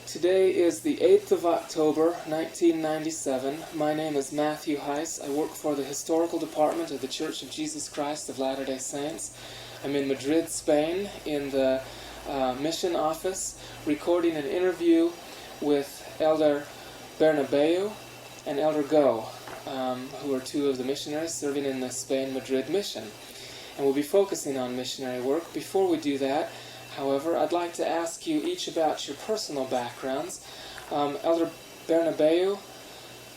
Today is the 8th of October, 1997. My name is Matthew Heiss. I work for the Historical Department of the Church of Jesus Christ of Latter-day Saints. I'm in Madrid, Spain, in the mission office, recording an interview with Elder Bernabeu and Elder Gho, who are two of the missionaries serving in the Spain-Madrid mission. And we'll be focusing on missionary work. Before we do that, however, I'd like to ask you each about your personal backgrounds. Elder Bernabeu,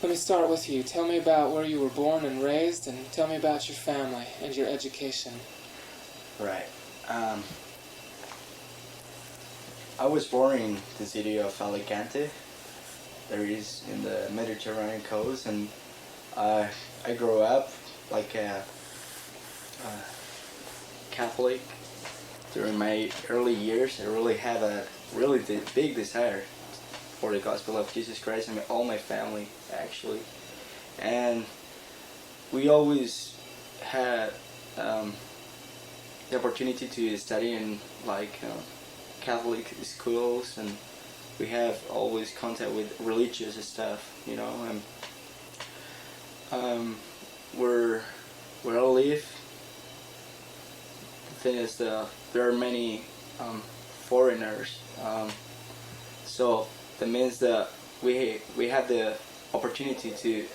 let me start with you. Tell me about where you were born and raised, and tell me about your family and your education. Right. I was born in the city of Alicante. There is in the Mediterranean coast, and I grew up like a Catholic. During my early years, I really had a big desire for the gospel of Jesus Christ and all my family, actually. And we always had the opportunity to study in Catholic schools, and we have always contact with religious stuff, you know. And where I live, the thing is there are many foreigners, so that means that we have the opportunity to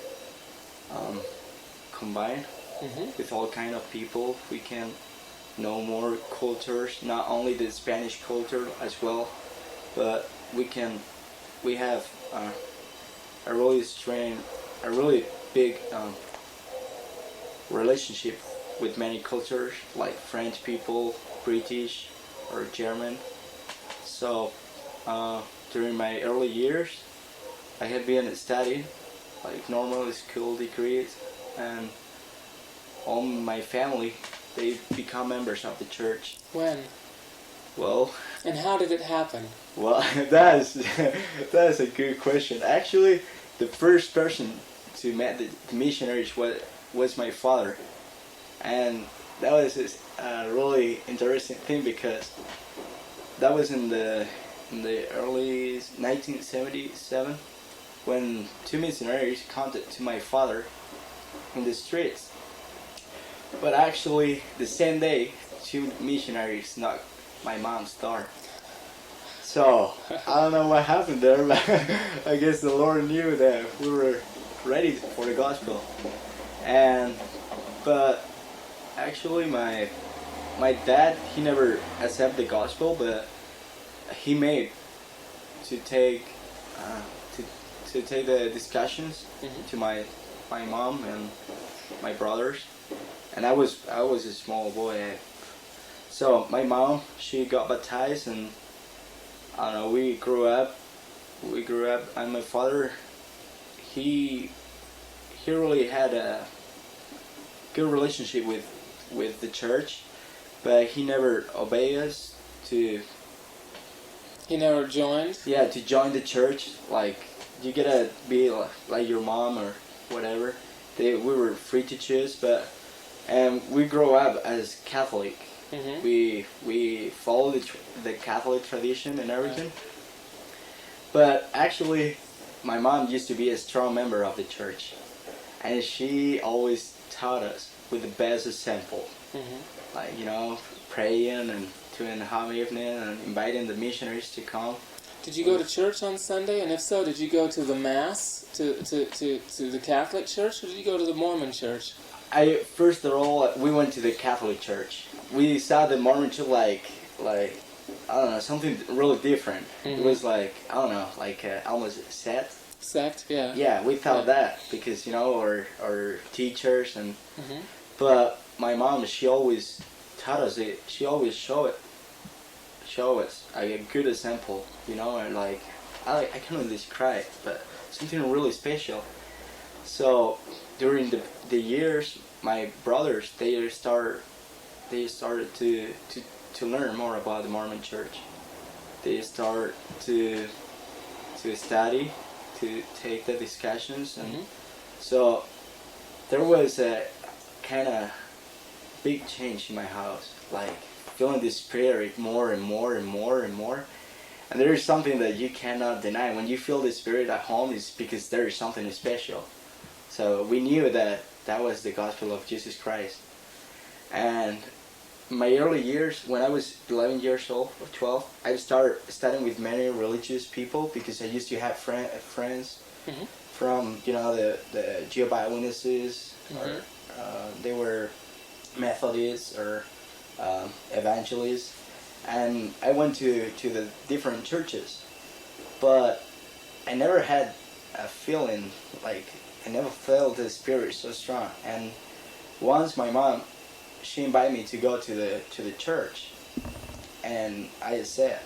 combine with all kind of people. We can know more cultures, not only the Spanish culture as well, but we have a really big relationship with many cultures, like French people, British, or German. So during my early years, I have been studying like normal school degrees, and all my family, they become members of the church. When? Well. And how did it happen? Well, that's a good question. Actually, the first person to meet the missionaries was my father, and that was a really interesting thing, because that was in the early 1977 when two missionaries contacted to my father in the streets. But actually, the same day, two missionaries knocked my mom's door. So I don't know what happened there, but I guess the Lord knew that we were ready for the gospel. But actually, my dad, he never accepted the gospel, but he made to take the discussions to my mom and my brothers, and I was a small boy. So my mom, she got baptized, and I don't know, we grew up, and my father, he really had a good relationship with the church, but he never obeyed us to. He never joined? Yeah, to join the church. Like, you gotta be like your mom or whatever. We were free to choose, but we grow up as Catholic. We follow the Catholic tradition and everything. But actually, my mom used to be a strong member of the church, and she always taught us with the best example, like, you know, praying and 2.5 evening and inviting the missionaries to come. Did you go to church on Sunday? And if so, did you go to the Mass, to the Catholic Church, or did you go to the Mormon Church? First of all, we went to the Catholic Church. We saw the Mormon Church like I don't know, something really different. It was like, I don't know, like almost a sect, yeah. Yeah, we thought that, because, you know, our teachers and but my mom, she always taught us it. She always show us like a good example, you know, and like I can't describe it, but something really special. So during the years, my brothers, they started to learn more about the Mormon Church. They start to study, to take the discussions, and so there was a kind of big change in my house, like feeling the spirit more and more and more and more. And there is something that you cannot deny. When you feel the Spirit at home, it's because there is something special. So we knew that that was the gospel of Jesus Christ. And my early years, when I was 11 years old or 12, I started studying with many religious people because I used to have friends from, the Jehovah's Witnesses, or they were Methodists or evangelists. And I went to the different churches, but I never had a feeling like I never felt the Spirit so strong. And once my mom, she invited me to go to the church, and I said,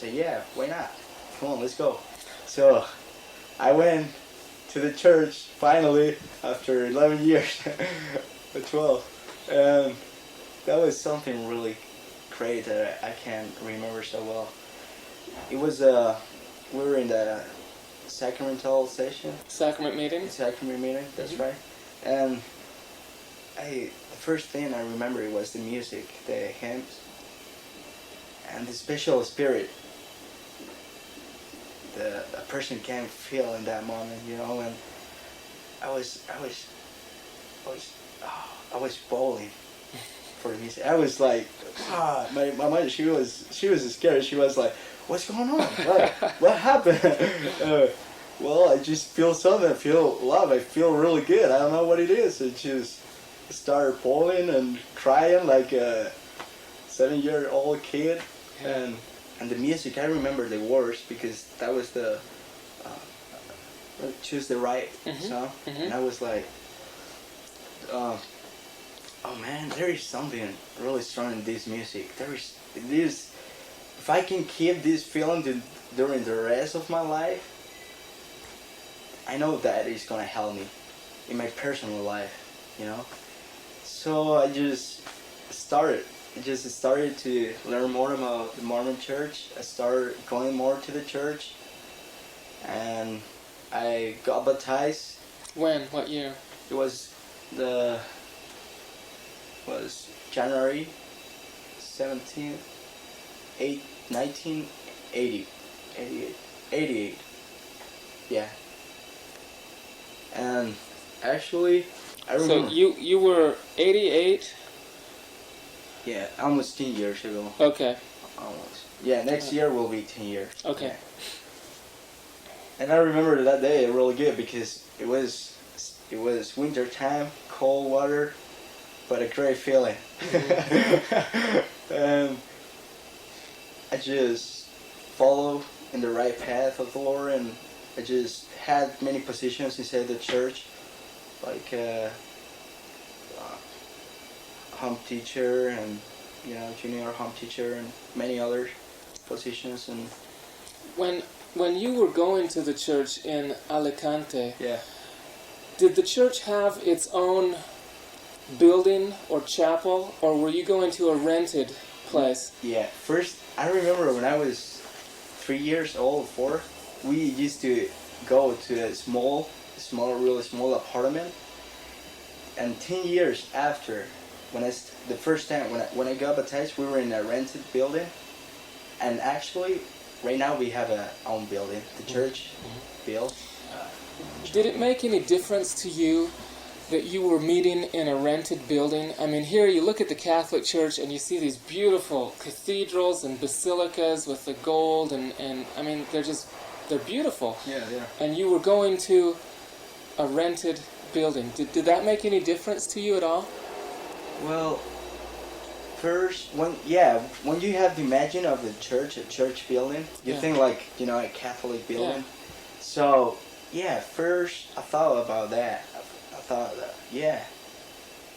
yeah, why not? Come on, let's go. So I went to the church finally after 11 years, or 12, and that was something really great that I can remember so well. It was we were in the sacramental session. Sacrament meeting? Sacrament meeting, that's right. And the first thing I remember was the music, the hymns, and the special spirit that a person can feel in that moment, and I was bawling for the music. I was like, my mother, she was scared. She was like, what's going on? What happened? Well, I just feel something. I feel love. I feel really good. I don't know what it is. It just started bawling and crying like a 7-year-old kid. And the music, I remember the words because that was the choose the right song. And I was like, oh man, there is something really strong in this music. There is this. If I can keep this feeling during the rest of my life, I know that it's gonna help me in my personal life, So I just started to learn more about the Mormon Church. I started going more to the church, and I got baptized. When? What year? It was January 17th, 1980, 88. Yeah. And actually, I remember. So you were 88? Yeah, almost 10 years ago. Okay. Almost. Yeah, next year will be 10 years. Okay. Yeah. And I remember that day really good because it was winter time, cold water, but a great feeling. And I just followed in the right path of the Lord, and I just had many positions inside the church, like home teacher and junior home teacher and many other positions. And when you were going to the church in Alicante, yeah, did the church have its own building or chapel, or were you going to a rented place? Yeah, first I remember when I was 3 years old, 4, we used to go to a really small apartment. And 10 years after, the first time when I got baptized, we were in a rented building. And actually, right now we have our own building. The church built. Did it make any difference to you that you were meeting in a rented building? I mean, here you look at the Catholic Church and you see these beautiful cathedrals and basilicas with the gold, and I mean, they're beautiful. Yeah, yeah. And you were going to a rented building. Did that make any difference to you at all? Well, first, when you have the imagine of the church, a church building, you think like, a Catholic building. Yeah. So, first I thought about that. I thought that,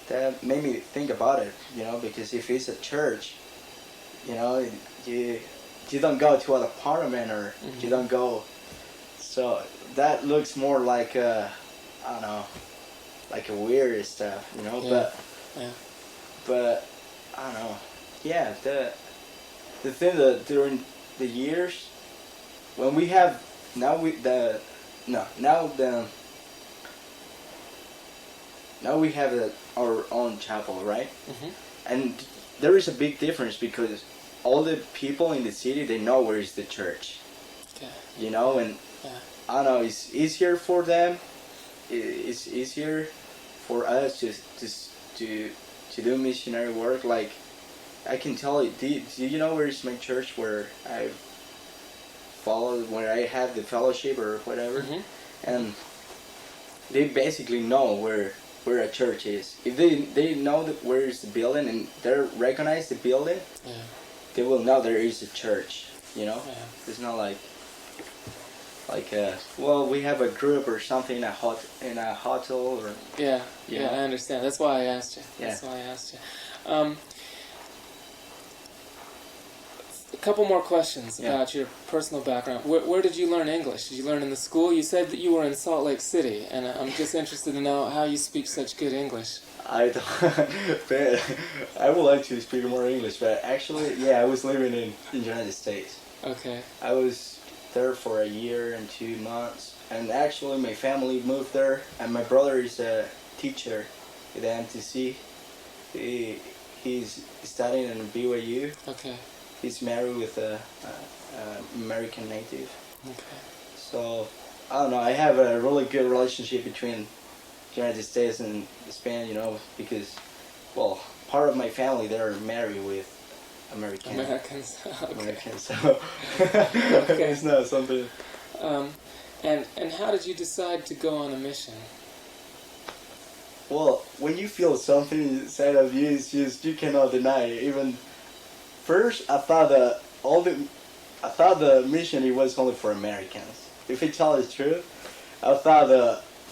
that made me think about it, because if it's a church, you don't go to an apartment, or you don't go. So that looks more like I don't know, like a weird stuff, Yeah. But I don't know. Yeah, the thing that during the years when we have now we have our own chapel, right? And there is a big difference because all the people in the city, they know where is the church. Okay. You know, and Yeah. I don't know, it's easier for them. It's easier for us to do missionary work. Like, I can tell you, do you know where is my church where I follow, where I have the fellowship or whatever? Mm-hmm. And they basically know where a church is. If they know where is the building and they recognize the building, Yeah. they will know there is a church. You know, Yeah. it's not like well, we have a group or something in a hotel or Yeah. you Yeah. know? I understand. That's why I asked you. Yeah. That's why I asked you. A couple more questions Yeah. about your personal background. Where did you learn English? Did you learn in the school? You said that you were in Salt Lake City, and I'm just interested to know how you speak such good English. I don't, but I would like to speak more English, but actually, yeah, I was living in the United States. Okay. I was there for a year and 2 months, and actually my family moved there, and my brother is a teacher at the MTC. He's studying in BYU. Okay. He's married with a American native. Okay. So, I don't know, I have a really good relationship between the United States and Spain, you know, because, well, part of my family, they're married with Americans. Okay. Americans, so Okay. it's not something. And how did you decide to go on a mission? Well, when you feel something inside of you, it's just, you cannot deny it. Even first, I thought the mission it was only for Americans. If I tell the truth, I thought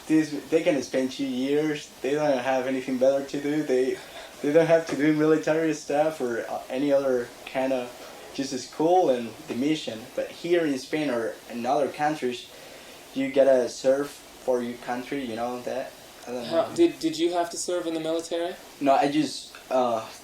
they can spend 2 years. They don't have anything better to do. They don't have to do military stuff or any other kind of, just school and the mission. But here in Spain or in other countries, you gotta serve for your country. You know that. I don't know. Did you have to serve in the military? No, I just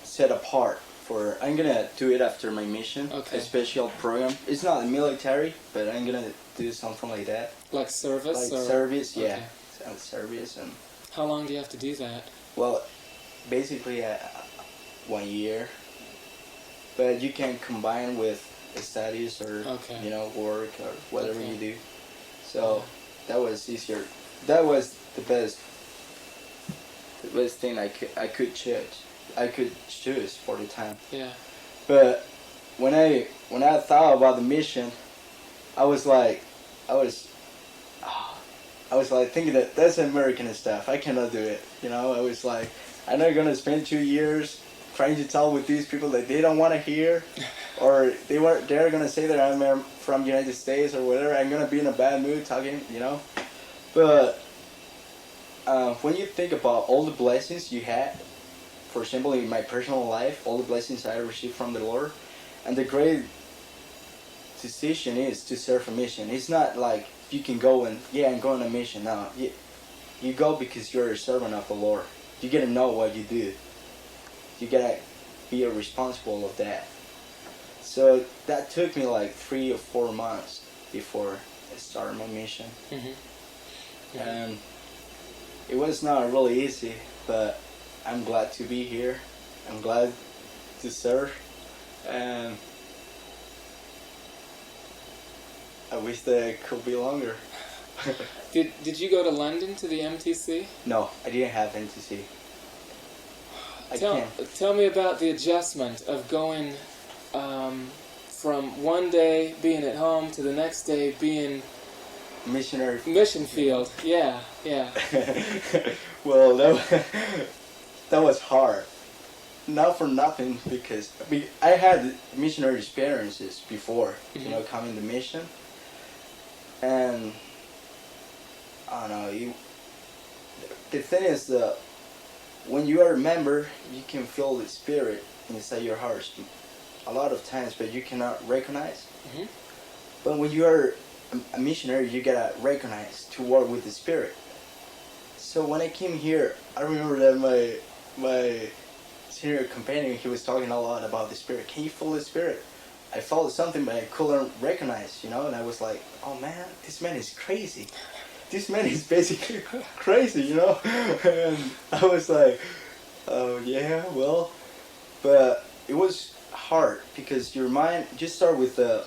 set apart for. I'm gonna do it after my mission. Okay. A special program. It's not military, but I'm gonna do something like that. Like service? Like or? service, yeah. Okay. Service and. How long do you have to do that? Well, basically 1 year. But you can combine with studies or Okay. you know, work or whatever Okay. you do. So that was easier. That was the best thing I could choose. I could choose for the time. Yeah. But when I thought about the mission, I was like thinking that that's American stuff. I cannot do it. You know, I was like, I'm not gonna spend 2 years trying to talk with these people that they don't want to hear, or they're gonna say that I'm from United States or whatever. I'm gonna be in a bad mood talking. You know, but when you think about all the blessings you had, for example, in my personal life, all the blessings I received from the Lord, and the great decision is to serve a mission. It's not like you can go and, yeah, I'm going on a mission. No, you go because you're a servant of the Lord. You gotta know what you do. You gotta be responsible of that. So that took me like 3 or 4 months before I started my mission. Mm-hmm. And it was not really easy, but I'm glad to be here. I'm glad to serve, and I wish that it could be longer. Did you go to London to the MTC? No, I didn't have NTC. Tell me about the adjustment of going from one day being at home to the next day being Missionary. mission field. Yeah. Well, that was hard. Not for nothing, because I had missionary experiences before, you know, coming to mission. And I don't know, the thing is that when you are a member, you can feel the spirit inside your heart a lot of times, but you cannot recognize. Mm-hmm. But when you are a missionary, you gotta recognize to work with the spirit. So when I came here, I remember that my senior companion, he was talking a lot about the spirit. Can you feel the spirit? I felt something, but I couldn't recognize, you know. And I was like, oh man, this man is crazy. This man is basically crazy, you know. And I was like, oh yeah, well, but it was hard because your mind just start with the,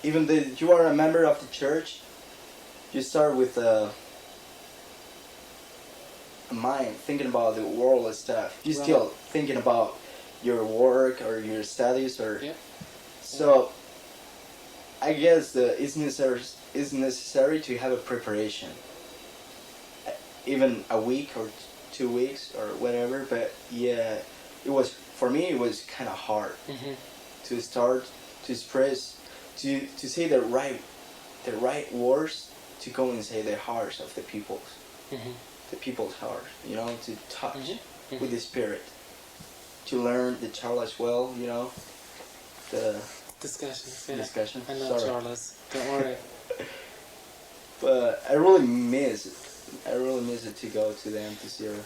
even though you are a member of the church, you start with a mind thinking about the world and stuff. You still thinking about your work or your studies or so. I guess it's necessary to have a preparation, even a week or 2 weeks or whatever. But yeah, it was for me. It was kind of hard to start to express, to say the right words to go and say the hearts of the people's, the people's heart. You know, to touch with the spirit, to learn the Charles as well. You know, the discussion. I know Charles. Don't worry. But I really miss it. I really miss it to go to the amphitheater.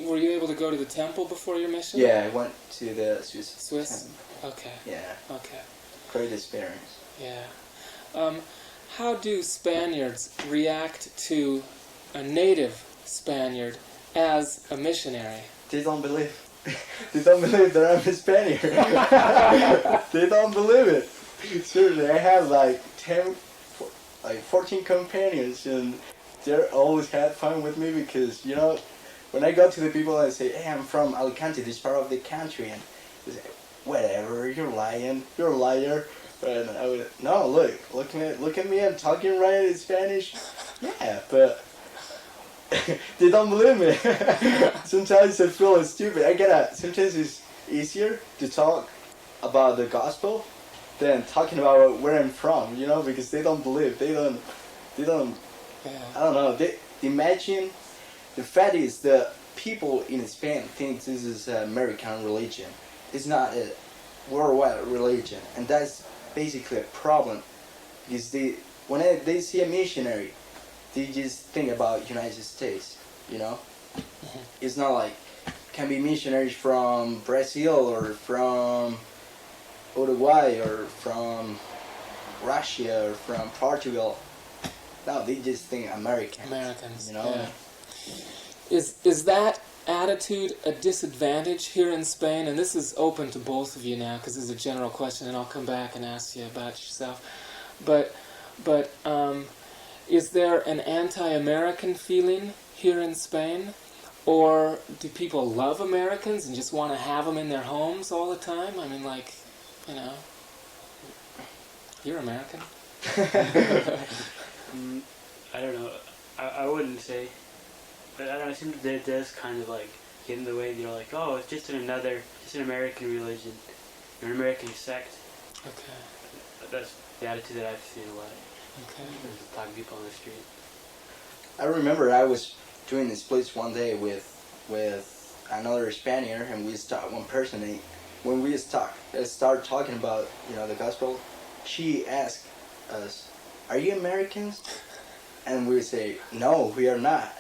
Were you able to go to the temple before your mission? Yeah, I went to the Swiss. Temple. Okay. Yeah. Okay. Great experience. Yeah. How do Spaniards react to a native Spaniard as a missionary? They don't believe. They don't believe that I'm a Spaniard. They don't believe it. Seriously, I have like 14 companions, and they always had fun with me because, you know, when I go to the people and say, hey, I'm from Alicante, this part of the country, and they say, whatever, you're lying, you're a liar. And I would, no, look at me, I'm talking right in Spanish. Yeah, but they don't believe me. Sometimes I feel stupid. Sometimes it's easier to talk about the gospel than talking about where I'm from, you know, because they don't believe. They don't. I don't know. They imagine. The fact is, the people in Spain think this is an American religion. It's not a worldwide religion, and that's basically a problem. Because when they see a missionary, they just think about United States. You know, it's not like can be missionaries from Brazil or from Uruguay or from Russia or from Portugal. No, they just think Americans. You know. Yeah. Is that attitude a disadvantage here in Spain? And this is open to both of you now because this is a general question, and I'll come back and ask you about yourself. But is there an anti-American feeling here in Spain, or do people love Americans and just want to have them in their homes all the time? I mean, like, you know, you're American. I don't know. I wouldn't say. But I don't know, it seems that it does kind of like get in the way. You're like, oh, it's just an American religion, or an American sect. Okay. That's the attitude that I've seen a lot. Okay. Just talking to people on the street. I remember I was doing this place one day with another Spaniard, and one person. And when we started talking about, you know, the gospel, she asked us, "Are you Americans?" And we would say, "No, we are not."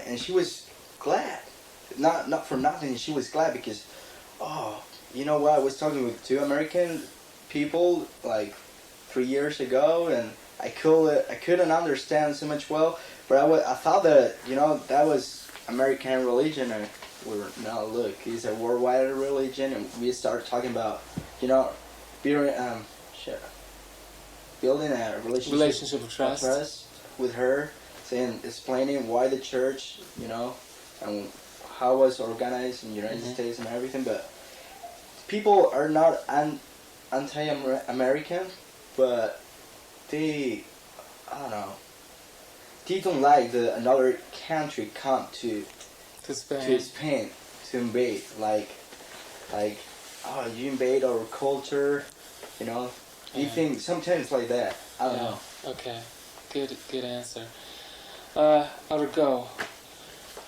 And she was glad, not for nothing. She was glad because, oh, you know what? I was talking with 2 American people like 3 years ago, and I couldn't understand so much well. But I thought that, you know, that was American religion, and we were, no, look, it's a worldwide religion, and we started talking about, you know, building a relationship of trust with her. Explaining why the church, you know, and how it was organized in the United States and everything. But people are not anti-American, but they, I don't know, they don't like another country come to Spain to invade. Like, oh, you invade our culture, you know. They think sometimes like that. I don't know. Okay, good answer. Elders Gho,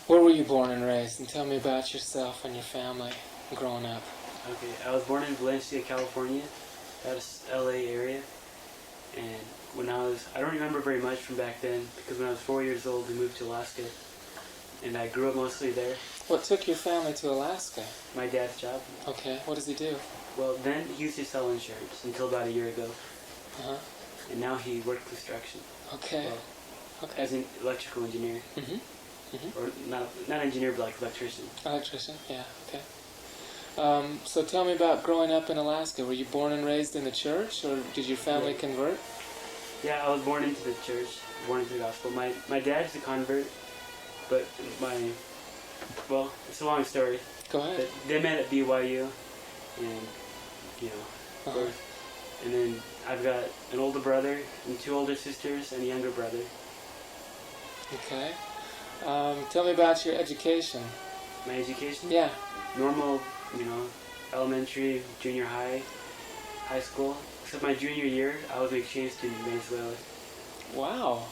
where were you born and raised? And tell me about yourself and your family growing up. Okay, I was born in Valencia, California. That's LA area. And when I don't remember very much from back then, because when I was 4 years old, we moved to Alaska. And I grew up mostly there. What took your family to Alaska? My dad's job. Okay, what does he do? Well, then he used to sell insurance until about a year ago. Uh-huh. And now he worked construction. Okay. Well, okay. As an electrical engineer. Or not engineer, but like electrician. Electrician, yeah, okay. So tell me about growing up in Alaska. Were you born and raised in the church, or did your family convert? Yeah, I was born into the church, born into the gospel. My dad's a convert, but well, it's a long story. Go ahead. But they met at BYU, and of course. And then I've got an older brother and 2 older sisters and a younger brother. Okay. Tell me about your education. My education? Yeah. Normal, elementary, junior high, high school. Except my junior year, I was an exchange student in Venezuela. Wow.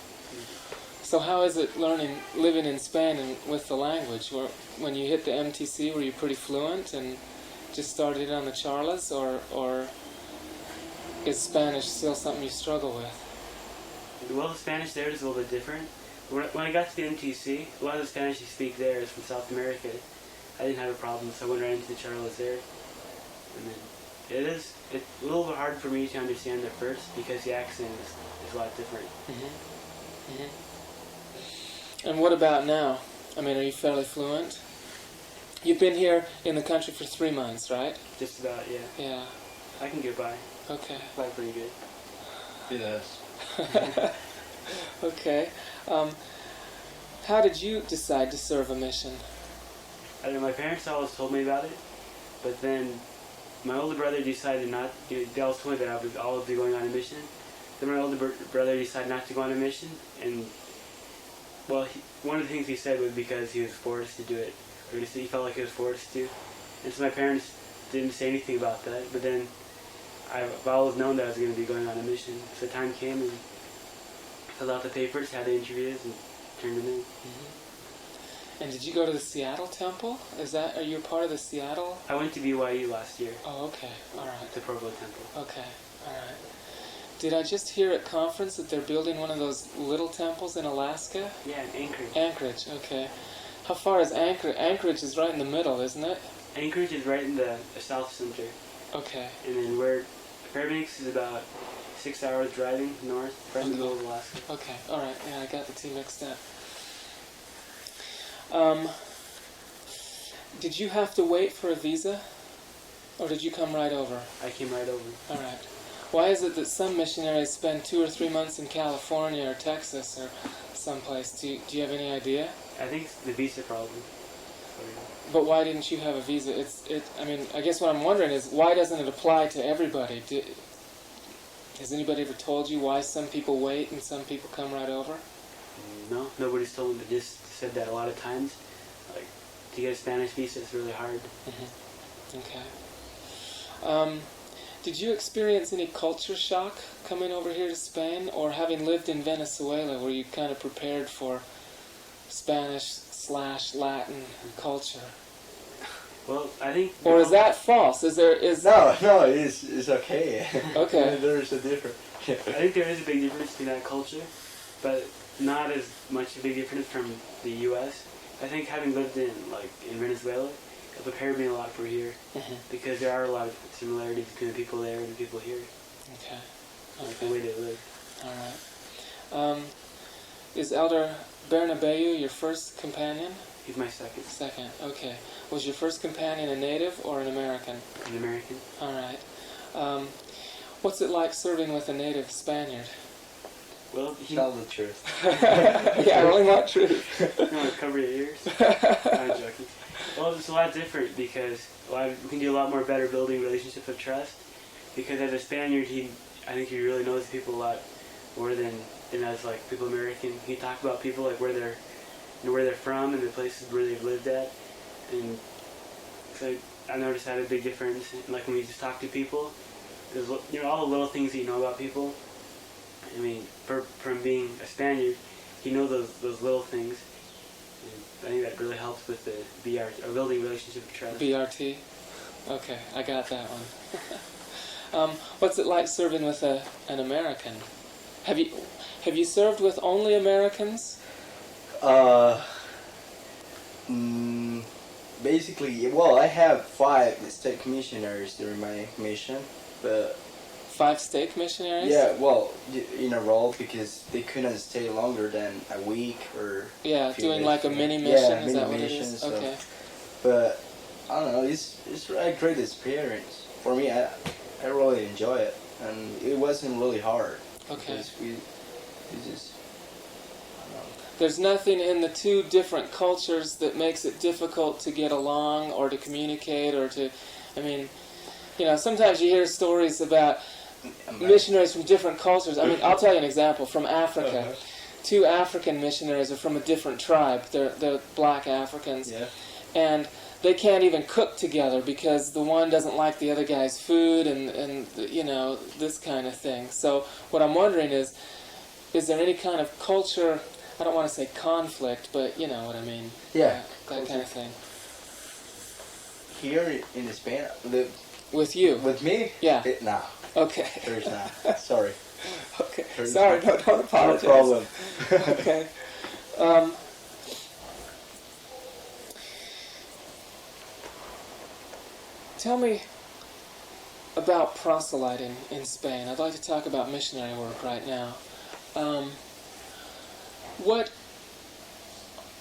So how is it living in Spain and with the language? When you hit the MTC, were you pretty fluent and just started on the charlas, or is Spanish still something you struggle with? Well, the Spanish there is a little bit different. When I got to the MTC, a lot of the Spanish you speak there is from South America. I didn't have a problem, so I went right into the charlas there. And then it's a little bit hard for me to understand at first because the accent is a lot different. Mm-hmm. Mm-hmm. And what about now? I mean, are you fairly fluent? You've been here in the country for 3 months, right? Just about, yeah. Yeah. I can get by. Okay. By pretty good. Yes. Okay. How did you decide to serve a mission? I don't know, my parents always told me about it, but then my older brother decided not. They always told me that I would always be going on a mission. Then my older brother decided not to go on a mission, and well, one of the things he said was because he was forced to do it, or he felt like he was forced to. And so my parents didn't say anything about that. But then I've always known that I was going to be going on a mission. So the time came and filled out the papers, had the interviews, and turned them in. Mm-hmm. And did you go to the Seattle Temple? Are you a part of the Seattle? I went to BYU last year. Oh, okay. All right. The Provo Temple. Okay. All right. Did I just hear at conference that they're building one of those little temples in Alaska? Yeah, in Anchorage. Anchorage, okay. How far is Anchorage? Anchorage is right in the middle, isn't it? Anchorage is right in the south center. Okay. And then Fairbanks is about 6 hours driving north, right in the middle of Alaska. Okay, all right. Yeah, I got the two mixed up. Did you have to wait for a visa, or did you come right over? I came right over. All right. Why is it that some missionaries spend 2 or 3 months in California or Texas or someplace? Do you have any idea? I think it's the visa problem. But why didn't you have a visa? I mean, I guess what I'm wondering is, why doesn't it apply to everybody? Has anybody ever told you why some people wait and some people come right over? No, nobody's told me. They just said that a lot of times. Like, to get a Spanish visa, it's really hard. Mm-hmm. Okay. Did you experience any culture shock coming over here to Spain, or having lived in Venezuela, were you kind of prepared for Spanish/Latin culture? Well, I think... Or is that false? No, it's okay. Okay. There's a difference. I think there is a big difference in that culture, but not as much a big difference from the U.S. I think having lived in Venezuela, it prepared me a lot for here, because there are a lot of similarities between the people there and the people here. Okay. Like the way they live. All right. Is Elder Bernabeu your first companion? He's my second. Second. Okay. Was your first companion a native or an American? An American. All right. What's it like serving with a native Spaniard? Well, Tell the truth. Yeah, I only want truth. You want to cover your ears? I'm joking. Well, it's a lot different because we can do a lot more better building relationships of trust. Because as a Spaniard, I think he really knows people a lot more than as people American. He can talk about people where they're from and the places where they've lived at, and so I noticed that a big difference. Like when we just talk to people, there's all the little things that you know about people. I mean, from being a Spaniard, you know those little things. And I think that really helps with the BRT, or building relationship of trust. BRT? Okay, I got that one. What's it like serving with an American? Have you served with only Americans? Basically, well, I have 5 state commissioners during my mission, but 5 stake missionaries? yeah, well, in a row, because they couldn't stay longer than a week or Yeah, a few doing days. like a mini mission, Yeah, is that mini what it mission, is? so- Okay. But I don't know. It's a great experience for me. I really enjoy it, and it wasn't really hard. Okay. Because we just I don't know. There's nothing in the two different cultures that makes it difficult to get along or to communicate or to, I mean, sometimes you hear stories about missionaries from different cultures. I mean, I'll tell you an example from Africa. Uh-huh. Two African missionaries are from a different tribe. They're black Africans. Yeah. And they can't even cook together because the one doesn't like the other guy's food and this kind of thing. So what I'm wondering is there any kind of culture, I don't want to say conflict, but you know what I mean. Yeah. That kind of thing. Here in Spain, With you? with me? Yeah. Nah, Okay. there's not. Sorry. Okay. There's Sorry, not. don't apologize. No problem. Okay. Tell me about proselyting in Spain. I'd like to talk about missionary work right now. What,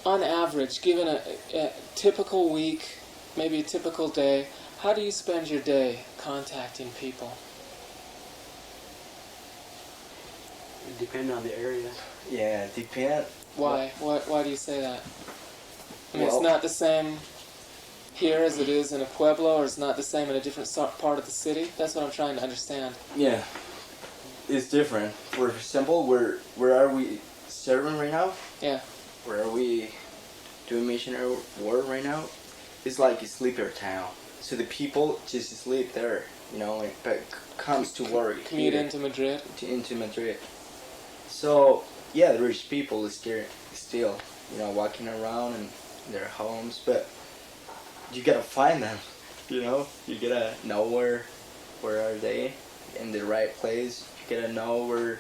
on average, given a typical week, maybe a typical day, how do you spend your day contacting people? It depends on the area. Yeah, depend. Why? Why do you say that? I mean, it's Well- not the same here as it is in a pueblo, or it's not the same in a different part of the city? That's what I'm trying to understand. Yeah, it's different. For example, where are we serving right now? Yeah. Where are we doing missionary work right now? It's like a sleeper town. So the people just sleep there, but comes to work Commute here, into Madrid. into Madrid. So yeah, there's people still, walking around in their homes, but you gotta find them. You gotta know where are they in the right place. You gotta know where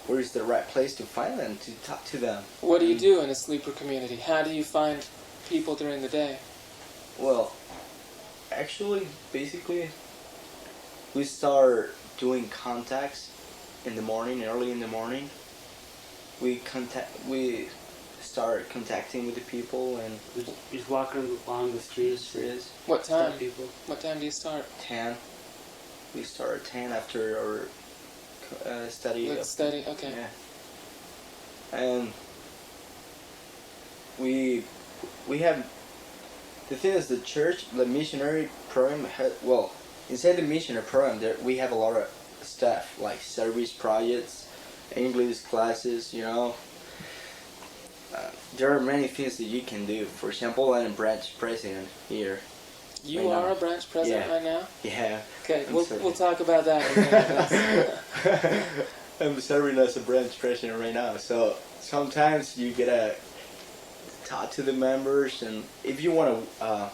is the right place to find them, to talk to them. What do you do in a sleeper community? How do you find people during the day? Well, actually, basically, we start doing contacts in the morning, early in the morning. We start contacting with the people and Just walking along the streets. streets. What time? Stop people. What time do you start? 10. We start at 10 after our study. Let's study. Okay. Yeah. And we have, the thing is, the church, the missionary program inside the missionary program there we have a lot of stuff like service projects, English classes, there are many things that you can do. For example, I'm a branch president here. You Right are now. a branch president Yeah. right now? Yeah. Okay, I'm we'll serving. talk about that in a minute. I'm serving as a branch president right now. So sometimes you gotta talk to the members, and if you want to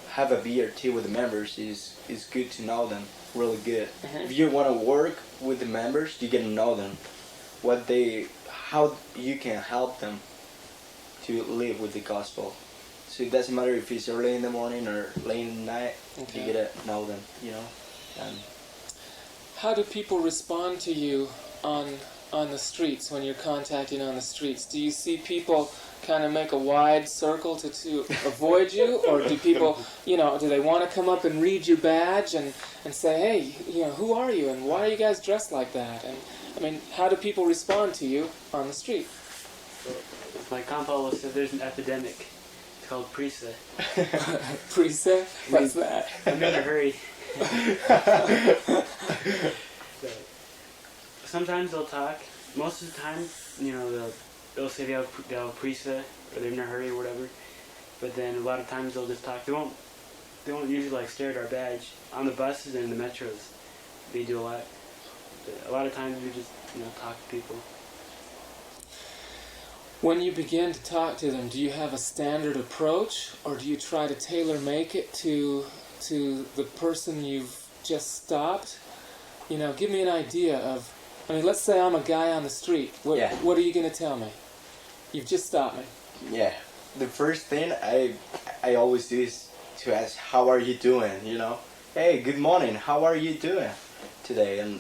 have a beer tea with the members, is good to know them really good. Mhm. If you want to work with the members, you get to know them, how you can help them to live with the gospel. So it doesn't matter if it's early in the morning or late in the night. Okay. You gotta know them, And How do people respond to you on the streets when you're contacting on the streets? Do you see people kind of make a wide circle to avoid you, or do people, do they want to come up and read your badge and say, hey, who are you and why are you guys dressed like that? And I mean, how do people respond to you on the street? My compa said there's an epidemic. It's called Prisa. Prisa? What's that? I'm in a hurry. So, sometimes they'll talk. Most of the time, they'll say they have Prisa or they're in a hurry or whatever. But then a lot of times they'll just talk. They won't usually stare at our badge on the buses and the metros. They do a lot. But a lot of times we just talk to people. When you begin to talk to them, do you have a standard approach, or do you try to tailor-make it to the person you've just stopped? Give me an idea of, let's say I'm a guy on the street. What are you going to tell me? You've just stopped me. Yeah, the first thing I always do is to ask, how are you doing? Hey, good morning. How are you doing today? And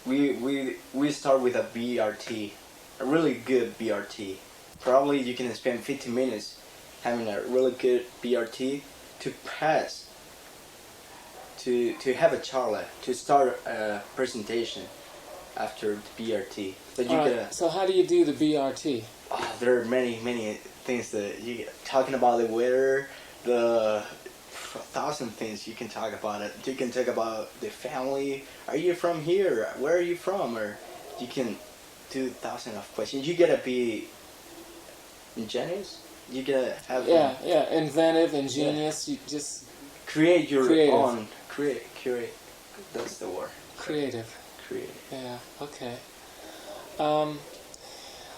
we start with a BRT, a really good BRT. Probably you can spend 15 minutes having a really good BRT to pass, to have a charla, to start a presentation after the BRT. But you gotta, So how do you do the BRT? there are many things that you talking about the weather, the 1,000 things you can talk about it. You can talk about the family. Are you from here? Where are you from? Or you can do 1,000 of questions. You gotta be ingenious. You gotta have inventive, ingenious. You just create your creative. own curate. That's the word. Creative. Create. Yeah. Okay.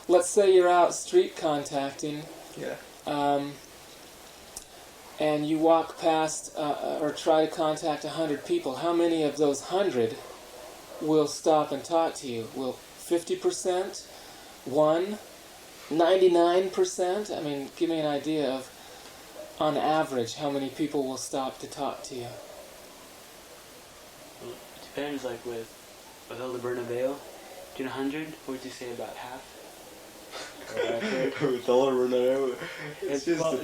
Let's say you're out street contacting. Yeah. And you walk past or try to contact 100 people. How many of those 100 will stop and talk to you? Will 50%? 1? 99%? I mean, give me an idea of, on average, how many people will stop to talk to you. Well, it depends, like with Elders Bernabeu, between 100, what would you say, about half? With all around, it's just